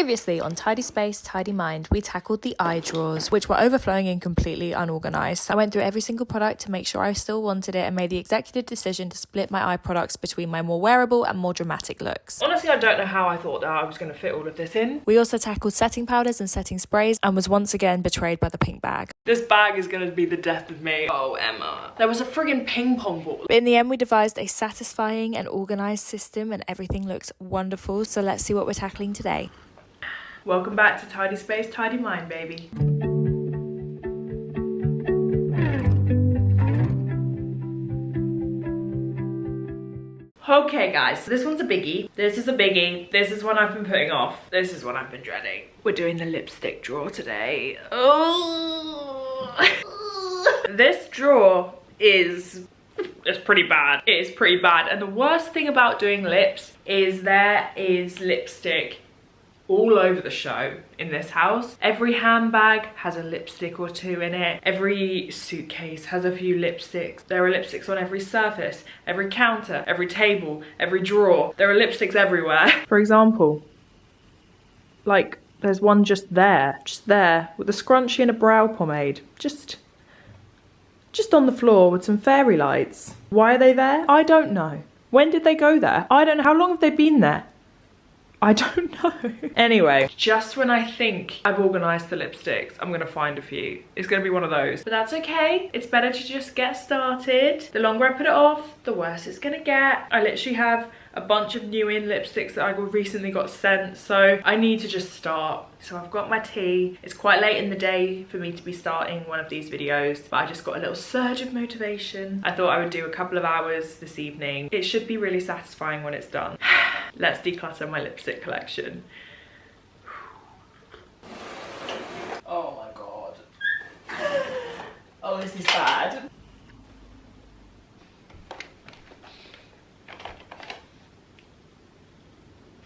Previously on Tidy Space, Tidy Mind, we tackled the eye drawers, which were overflowing and completely unorganised. I went through every single product to make sure I still wanted it and made the executive decision to split my eye products between my more wearable and more dramatic looks. Honestly, I don't know how I thought that I was going to fit all of this in. We also tackled setting powders and setting sprays and was once again betrayed by the pink bag. This bag is going to be the death of me. Oh, Emma. There was a friggin' ping pong ball. But in the end, we devised a satisfying and organised system and everything looks wonderful. So let's see what we're tackling today. Welcome back to Tidy Space, Tidy Mind, baby. Okay guys, so this one's a biggie. This is a biggie. This is one I've been putting off. This is one I've been dreading. We're doing the lipstick drawer today. Oh. This drawer it's pretty bad. It is pretty bad. And the worst thing about doing lips is there is lipstick all over the show in this house. Every handbag has a lipstick or two in it. Every suitcase has a few lipsticks. There are lipsticks on every surface, every counter, every table, every drawer. There are lipsticks everywhere. For example, like there's one just there with a scrunchie and a brow pomade. Just on the floor with some fairy lights. Why are they there? I don't know. When did they go there? I don't know. How long have they been there? I don't know. Anyway, just when I think I've organised the lipsticks, I'm gonna find a few. It's gonna be one of those. But that's okay. It's better to just get started. The longer I put it off, the worse it's gonna get. I literally have a bunch of new in lipsticks that I recently got sent, so I need to just start. So I've got my tea. It's quite late in the day for me to be starting one of these videos, but I just got a little surge of motivation. I thought I would do a couple of hours this evening. It should be really satisfying when it's done. Let's declutter my lipstick collection. Oh my god. Oh, this is bad.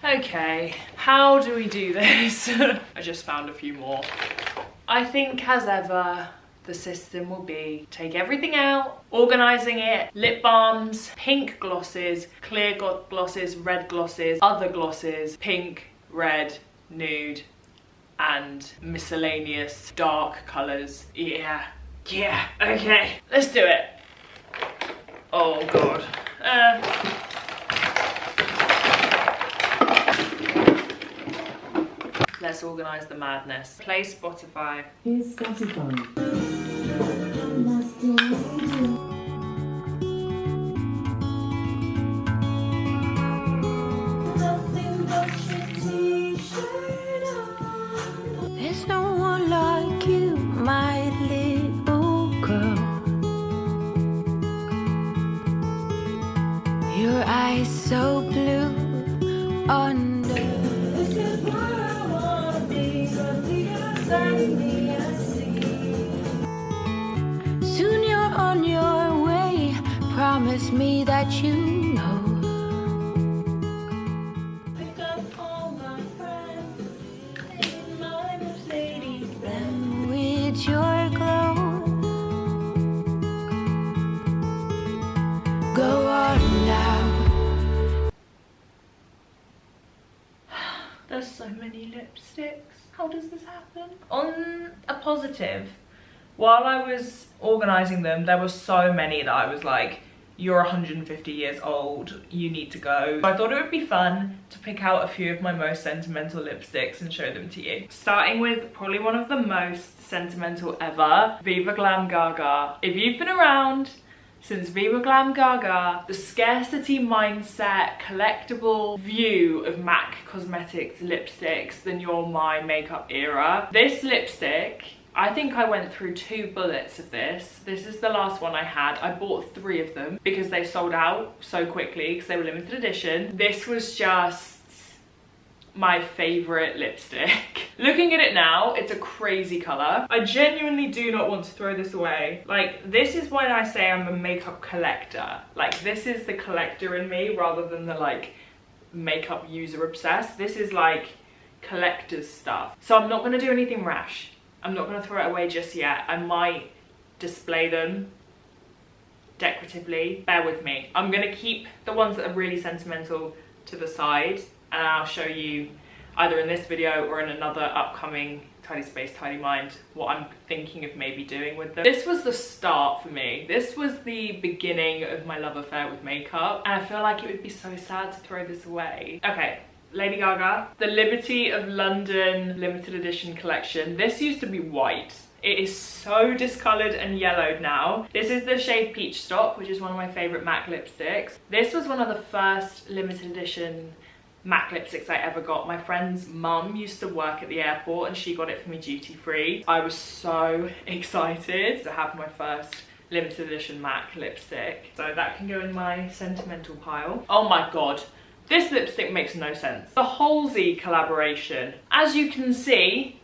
Okay, how do we do this? I just found a few more. I think, as ever, the system will be take everything out, organising it, lip balms, pink glosses, clear glosses, red glosses, other glosses, pink, red, nude, and miscellaneous dark colours. Yeah, okay, let's do it. Oh god. Let's organise the madness. Play Spotify. Here's Spotify. There's no one like you, my little girl. Your eyes so blue under. This is what I wanna be, but the outside of me I see. Soon you're on your way. Promise me that you know. Pick up all my friends in my Mercedes, them with your glow. Go on now. There's so many lipsticks. How does this happen? On a positive, while I was organising them, there were so many that I was like, you're 150 years old, you need to go. I thought it would be fun to pick out a few of my most sentimental lipsticks and show them to you. Starting with probably one of the most sentimental ever, Viva Glam Gaga. If you've been around since Viva Glam Gaga, the scarcity mindset, collectible view of MAC Cosmetics lipsticks, then you're my makeup era. This lipstick, I think I went through 2 bullets of this. This is the last one I had. I bought 3 of them because they sold out so quickly because they were limited edition. This was just my favorite lipstick. Looking at it now, it's a crazy color. I genuinely do not want to throw this away. Like, this is when I say I'm a makeup collector. Like, this is the collector in me rather than the like makeup user obsessed. This is like collector's stuff. So I'm not gonna do anything rash. I'm not gonna throw it away just yet. I might display them decoratively. Bear with me. I'm gonna keep the ones that are really sentimental to the side, and I'll show you either in this video or in another upcoming Tidy Space, Tidy Mind, what I'm thinking of maybe doing with them. This was the start for me. This was the beginning of my love affair with makeup, and I feel like it would be so sad to throw this away. Okay, Lady Gaga, the Liberty of London limited edition collection. This used to be white. It is so discoloured and yellowed now. This is the shade Peach Stop, which is one of my favourite MAC lipsticks. This was one of the first limited edition MAC lipsticks I ever got. My friend's mum used to work at the airport and she got it for me duty free. I was so excited to have my first limited edition MAC lipstick. So that can go in my sentimental pile. Oh my god, this lipstick makes no sense. The Halsey collaboration. As you can see,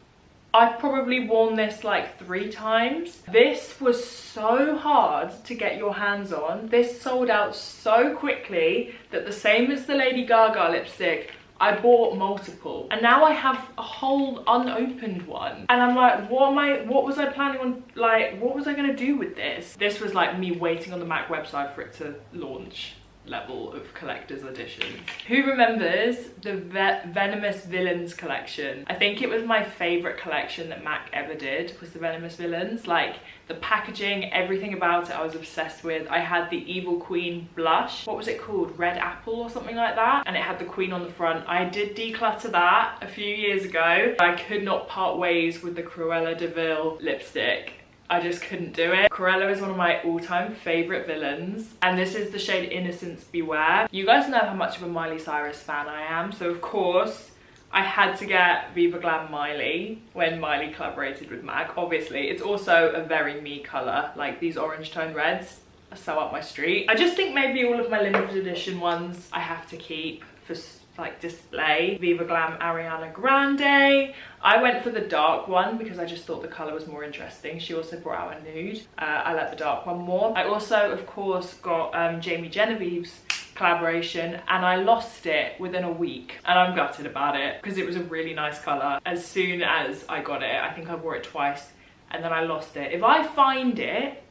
I've probably worn this like 3 times. This was so hard to get your hands on. This sold out so quickly that the same as the Lady Gaga lipstick, I bought multiple. And now I have a whole unopened one. And I'm like, what was I planning on, like, what was I gonna do with this? This was like me waiting on the MAC website for it to launch level of collector's editions. Who remembers the Venomous Villains collection? I think it was my favourite collection that MAC ever did, was the Venomous Villains. Like, the packaging, everything about it I was obsessed with. I had the Evil Queen blush. What was it called? Red Apple or something like that? And it had the Queen on the front. I did declutter that a few years ago. I could not part ways with the Cruella de Vil lipstick. I just couldn't do it. Cruella is one of my all-time favourite villains, and this is the shade Innocence Beware. You guys know how much of a Miley Cyrus fan I am, so of course I had to get Viva Glam Miley when Miley collaborated with MAC. Obviously, it's also a very me colour, like these orange tone reds are so up my street. I just think maybe all of my limited edition ones I have to keep for like display. Viva Glam Ariana Grande. I went for the dark one because I just thought the colour was more interesting. She also brought out a nude. I like the dark one more. I also, of course, got Jamie Genevieve's collaboration, and I lost it within a week, and I'm gutted about it because it was a really nice colour. As soon as I got it, I think I wore it twice, and then I lost it. If I find it,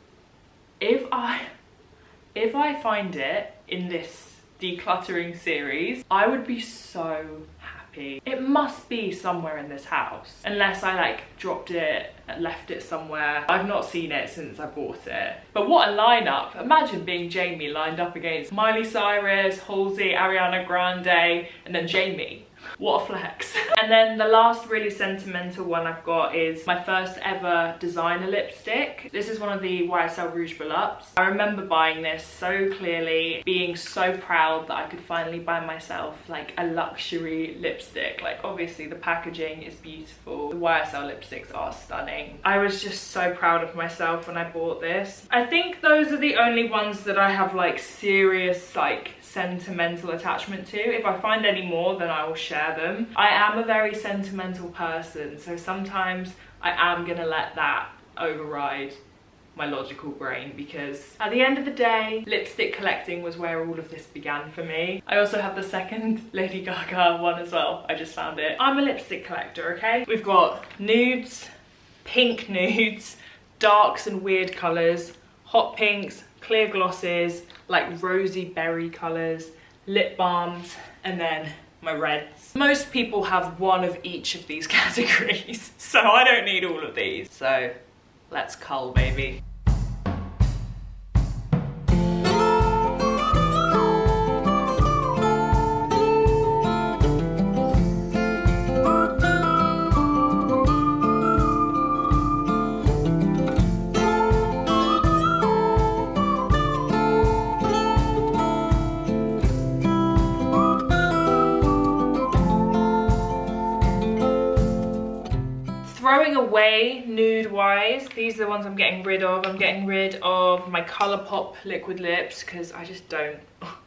if I find it in this decluttering series, I would be so happy. It must be somewhere in this house, unless I like dropped it and left it somewhere. I've not seen it since I bought it. But what a lineup. Imagine being Jamie lined up against Miley Cyrus, Halsey, Ariana Grande, and then Jamie. What a flex. And then the last really sentimental one I've got is my first ever designer lipstick. This is one of the YSL Rouge Volupes. I remember buying this so clearly, being so proud that I could finally buy myself like a luxury lipstick. Like, obviously the packaging is beautiful. The YSL lipsticks are stunning. I was just so proud of myself when I bought this. I think those are the only ones that I have like serious like sentimental attachment to. If I find any more, then I will share them. I am a very sentimental person, so sometimes I am gonna let that override my logical brain, because at the end of the day, lipstick collecting was where all of this began for me. I also have the second Lady Gaga one as well. I just found it. I'm a lipstick collector, okay? We've got nudes, pink nudes, darks and weird colours, hot pinks, clear glosses, like rosy berry colours, lip balms, and then my reds. Most people have one of each of these categories, so I don't need all of these. So let's cull, baby. Throwing away nude wise, these are the ones I'm getting rid of. I'm getting rid of my Colourpop liquid lips because I just don't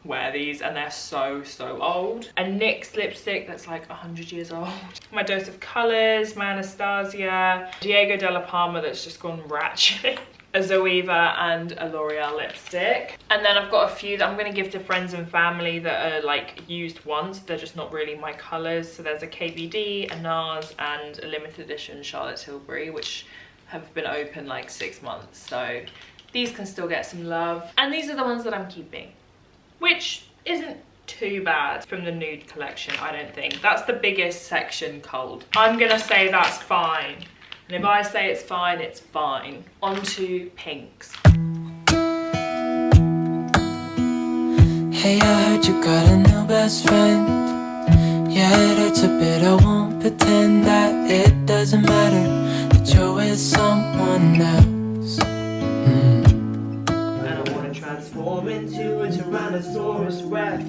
wear these and they're so old. A NYX lipstick that's like 100 years old. My Dose of Colours, my Anastasia, Diego de la Palma that's just gone ratchet. A Zoeva and a L'Oreal lipstick. And then I've got a few that I'm going to give to friends and family that are like used once. They're just not really my colours. So there's a KVD, a NARS and a limited edition Charlotte Tilbury, which have been open like 6 months. So these can still get some love. And these are the ones that I'm keeping, which isn't too bad from the nude collection, I don't think. That's the biggest section cold. I'm gonna say that's fine. And if I say it's fine, it's fine. On to pinks. Hey, I heard you got a new best friend. Yeah, it hurts a bit, I won't pretend that it doesn't matter that you're with someone else. And I wanna transform into a Tyrannosaurus Rex.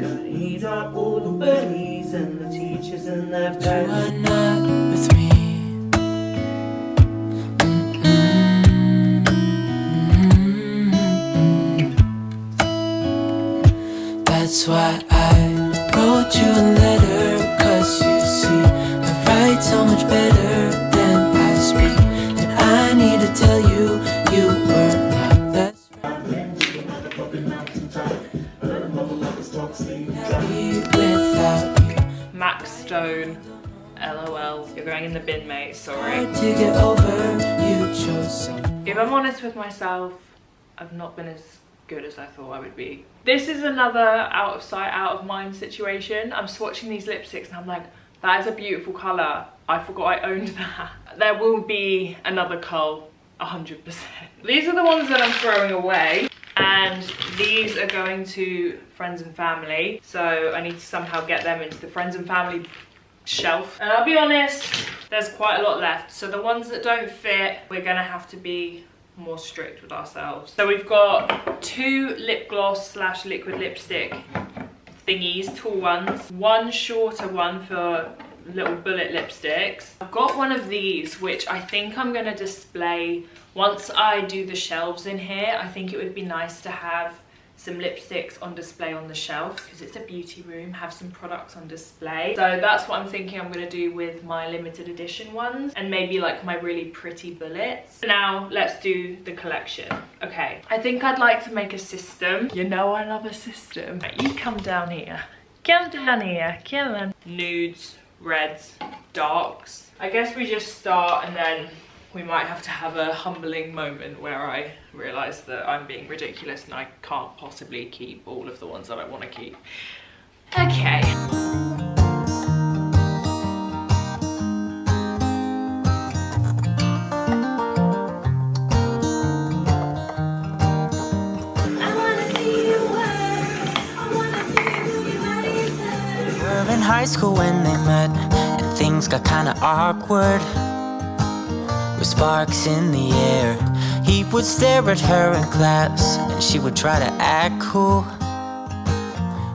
Gonna eat up all the bullies and the teachers and their You pets. are not with me. That's why I wrote you a letter, 'cause you see, I write so much better than I speak. And I need to tell you, you were not that happy without you. Max Stone, LOL. You're going in the bin, mate, sorry. Hard to get over, you chose some. If I'm honest with myself, I've not been as good as I thought I would be. This is another out of sight, out of mind situation. I'm swatching these lipsticks and I'm like, that is a beautiful colour. I forgot I owned that. There will be another cull, 100%. These are the ones that I'm throwing away. And these are going to friends and family. So I need to somehow get them into the friends and family shelf. And I'll be honest, there's quite a lot left. So the ones that don't fit, we're gonna have to be more strict with ourselves. So we've got 2 lip gloss / liquid lipstick thingies, tall ones, 1 shorter one for little bullet lipsticks. I've got one of these which I think I'm gonna display once I do the shelves in here. I think it would be nice to have some lipsticks on display on the shelf because it's a beauty room, have some products on display. So that's what I'm thinking I'm gonna do with my limited edition ones and maybe like my really pretty bullets. Now let's do the collection. Okay, I think I'd like to make a system. You know I love a system. Right, you come down here. Come down here, come on. Nudes, reds, darks. I guess we just start and then we might have to have a humbling moment where I realise that I'm being ridiculous and I can't possibly keep all of the ones that I want to keep. Okay. We were in high school when they met, and things got kinda awkward. With sparks in the air, he would stare at her in class, and she would try to act cool.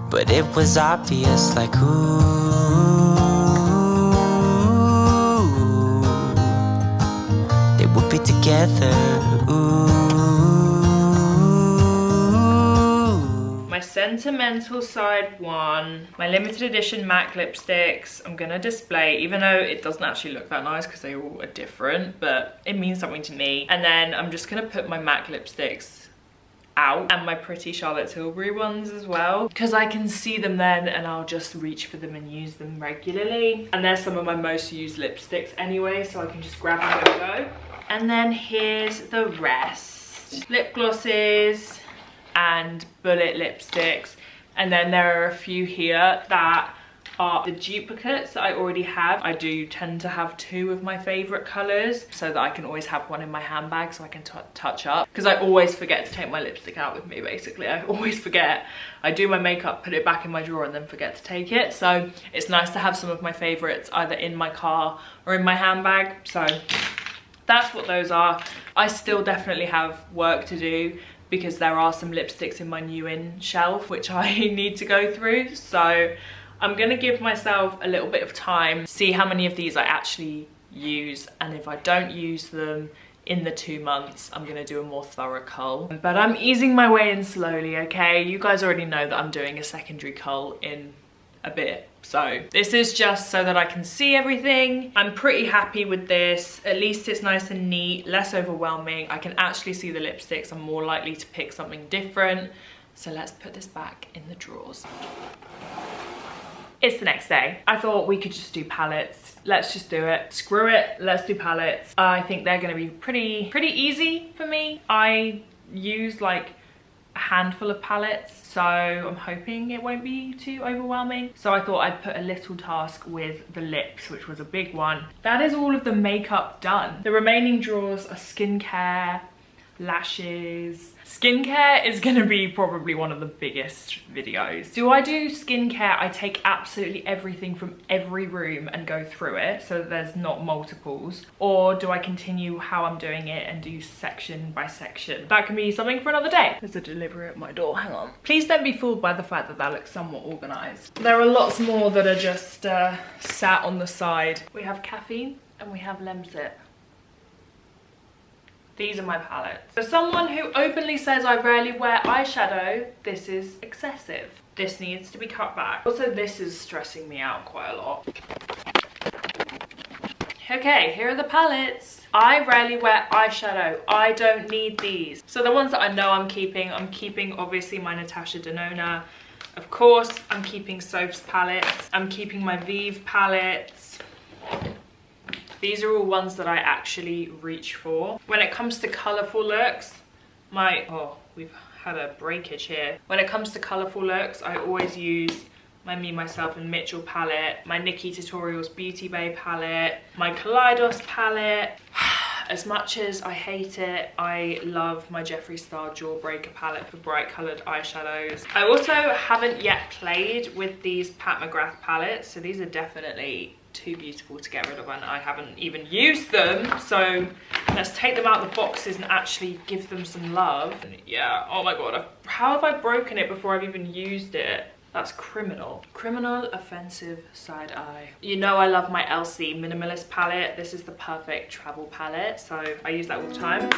But it was obvious, like, ooh, they would be together, ooh. My sentimental side one, my limited edition MAC lipsticks, I'm gonna display, even though it doesn't actually look that nice because they all are different, but it means something to me. And then I'm just gonna put my MAC lipsticks out and my pretty Charlotte Tilbury ones as well, because I can see them then and I'll just reach for them and use them regularly. And they're some of my most used lipsticks anyway, so I can just grab them and go. And then here's the rest. Lip glosses and bullet lipsticks, and then there are a few here that are the duplicates that I already have. I do tend to have 2 of my favorite colors so that I can always have one in my handbag so I can touch up, because I always forget to take my lipstick out with me. Basically, I always forget. I do my makeup, put it back in my drawer, and then forget to take it. So it's nice to have some of my favorites either in my car or in my handbag. So that's what those are. I still definitely have work to do because there are some lipsticks in my new in shelf which I need to go through. So I'm gonna give myself a little bit of time, see how many of these I actually use, and if I don't use them in the 2 months, I'm gonna do a more thorough cull. But I'm easing my way in slowly, okay? You guys already know that I'm doing a secondary cull in a bit. So this is just so that I can see everything. I'm pretty happy with this. At least it's nice and neat, less overwhelming. I can actually see the lipsticks. I'm more likely to pick something different. So let's put this back in the drawers. It's the next day. I thought we could just do palettes. Let's just do it. Screw it, let's do palettes. I think they're gonna be pretty easy for me. I use like a handful of palettes, so I'm hoping it won't be too overwhelming. So I thought I'd put a little task with the lips, which was a big one. That is all of the makeup done. The remaining drawers are skincare, lashes. Skincare is gonna be probably one of the biggest videos. Do I do skincare? I take absolutely everything from every room and go through it so that there's not multiples, or do I continue how I'm doing it and do section by section? That can be something for another day. There's a delivery at my door, hang on. Please don't be fooled by the fact that that looks somewhat organized. There are lots more that are just sat on the side. We have caffeine and we have Lemsip. These are my palettes. For someone who openly says I rarely wear eyeshadow, this is excessive. This needs to be cut back. Also, this is stressing me out quite a lot. Okay, here are the palettes. I rarely wear eyeshadow. I don't need these. So the ones that I know I'm keeping obviously my Natasha Denona. Of course, I'm keeping Soph's palettes. I'm keeping my Vive palettes. These are all ones that I actually reach for. When it comes to colourful looks, we've had a breakage here. When it comes to colourful looks, I always use my Me, Myself and Mitchell palette, my Nikki Tutorials Beauty Bay palette, my Kaleidos palette. As much as I hate it, I love my Jeffree Star Jawbreaker palette for bright coloured eyeshadows. I also haven't yet played with these Pat McGrath palettes, so these are definitely too beautiful to get rid of and I haven't even used them. So let's take them out of the boxes and actually give them some love. Yeah, oh my god, how have I broken it before I've even used it? That's criminal. Criminal offensive side eye. You know I love my Elsie minimalist palette. This is the perfect travel palette, so I use that all the time.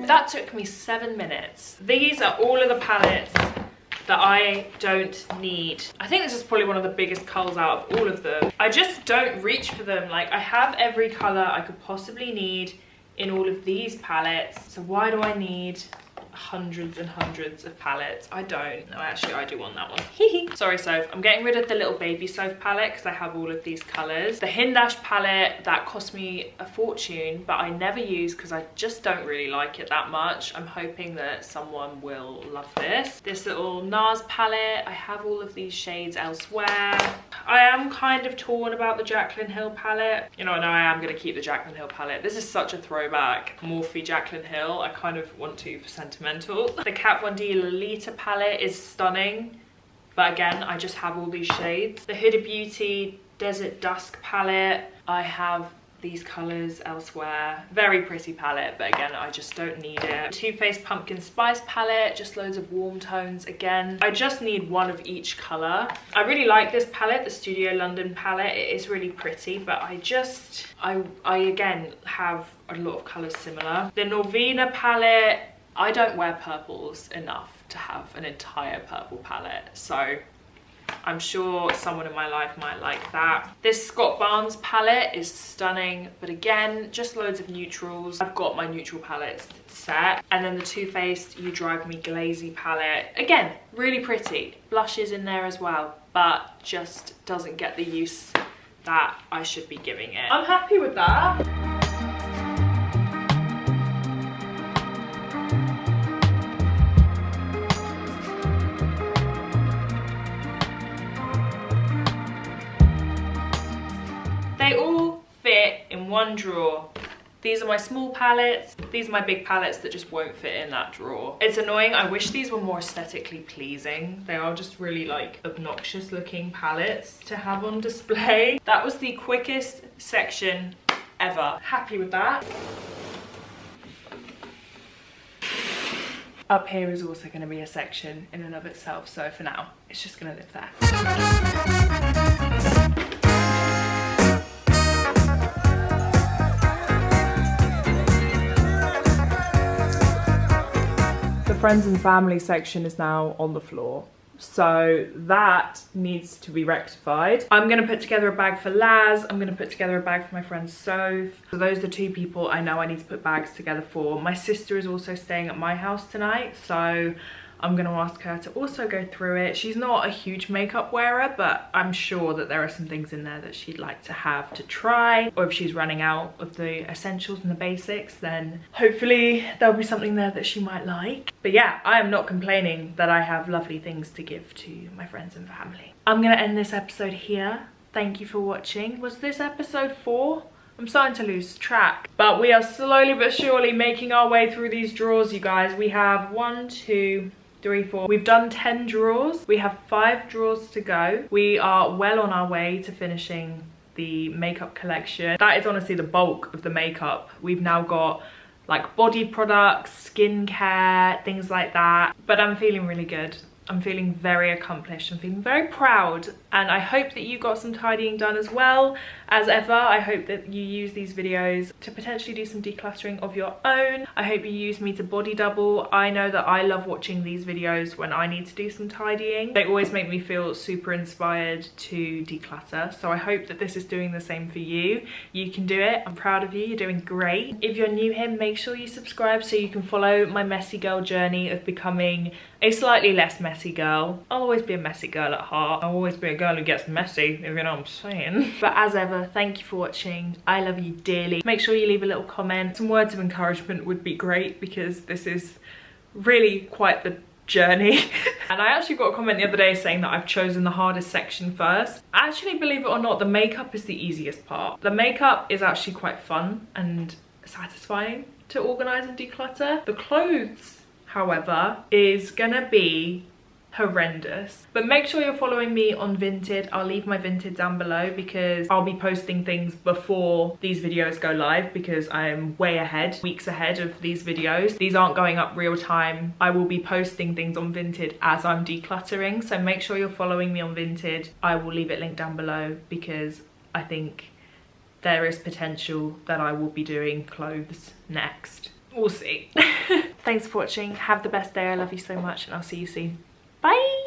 That took me 7 minutes. These are all of the palettes that I don't need. I think this is probably one of the biggest culls out of all of them. I just don't reach for them. Like, I have every color I could possibly need in all of these palettes. So why do I need hundreds and hundreds of palettes? I don't. No, actually I do want that one. Sorry, Soph. I'm getting rid of the little baby Soph palette because I have all of these colors. The Hindash palette, that cost me a fortune, but I never use because I just don't really like it that much. I'm hoping that someone will love this. This little NARS palette, I have all of these shades elsewhere. I am kind of torn about the Jaclyn Hill palette. You know, no, I am going to keep the Jaclyn Hill palette. This is such a throwback. Morphe Jaclyn Hill. I kind of want to for sentimental. The Kat Von D Lolita palette is stunning, but again, I just have all these shades. The Huda Beauty Desert Dusk palette, I have these colors elsewhere. Very pretty palette, but again, I just don't need it. Too Faced Pumpkin Spice palette, just loads of warm tones again. I just need one of each color. I really like this palette, the Studio London palette. It is really pretty, but I again have a lot of colors similar. The Norvina palette, I don't wear purples enough to have an entire purple palette, so I'm sure someone in my life might like that. This Scott Barnes palette is stunning, but again, just loads of neutrals. I've got my neutral palettes set. And then the Too Faced You Drive Me Glazy palette. Again, really pretty. Blushes in there as well, but just doesn't get the use that I should be giving it. I'm happy with that. They all fit in one drawer. These are my small palettes. These are my big palettes that just won't fit in that drawer. It's annoying. I wish these were more aesthetically pleasing. They are just really like obnoxious looking palettes to have on display. That was the quickest section ever. Happy with that. Up here is also going to be a section in and of itself. So for now, it's just going to live there. Friends and family section is now on the floor, so that needs to be rectified. I'm going to put together a bag for Laz. I'm going to put together a bag for my friend Soph. So those are the two people I know I need to put bags together for. My sister is also staying at my house tonight, so I'm going to ask her to also go through it. She's not a huge makeup wearer, but I'm sure that there are some things in there that she'd like to have to try, or if she's running out of the essentials and the basics, then hopefully there'll be something there that she might like. But yeah, I am not complaining that I have lovely things to give to my friends and family. I'm going to end this episode here. Thank you for watching. Was this episode 4? I'm starting to lose track, but we are slowly but surely making our way through these drawers, you guys. We have 1, 2, 3, 4. We've done 10 drawers. We have 5 drawers to go. We are well on our way to finishing the makeup collection. That is honestly the bulk of the makeup. We've now got like body products, skincare, things like that. But I'm feeling really good. I'm feeling very accomplished. I'm feeling very proud, and I hope that you got some tidying done as well. As ever, I hope that you use these videos to potentially do some decluttering of your own. I hope you use me to body double. I know that I love watching these videos when I need to do some tidying. They always make me feel super inspired to declutter, so I hope that this is doing the same for you. You can do it. I'm proud of you. You're doing great. If you're new here, make sure you subscribe so you can follow my messy girl journey of becoming a slightly less messy girl. I'll always be a messy girl at heart. I'll always be a girl who gets messy, if you know what I'm saying. But as ever, thank you for watching. I love you dearly. Make sure you leave a little comment. Some words of encouragement would be great, because this is really quite the journey. And I actually got a comment the other day saying that I've chosen the hardest section first. Actually, believe it or not, the makeup is the easiest part. The makeup is actually quite fun and satisfying to organize and declutter. The clothes, however, is gonna be horrendous. But make sure you're following me on Vinted. I'll leave my Vinted down below, because I'll be posting things before these videos go live, because I'm way ahead, weeks ahead of these videos. These aren't going up real time. I will be posting things on Vinted as I'm decluttering, so make sure you're following me on Vinted. I will leave it linked down below, because I think there is potential that I will be doing clothes next. We'll see. Thanks for watching. Have the best day. I love you so much, and I'll see you soon. Bye!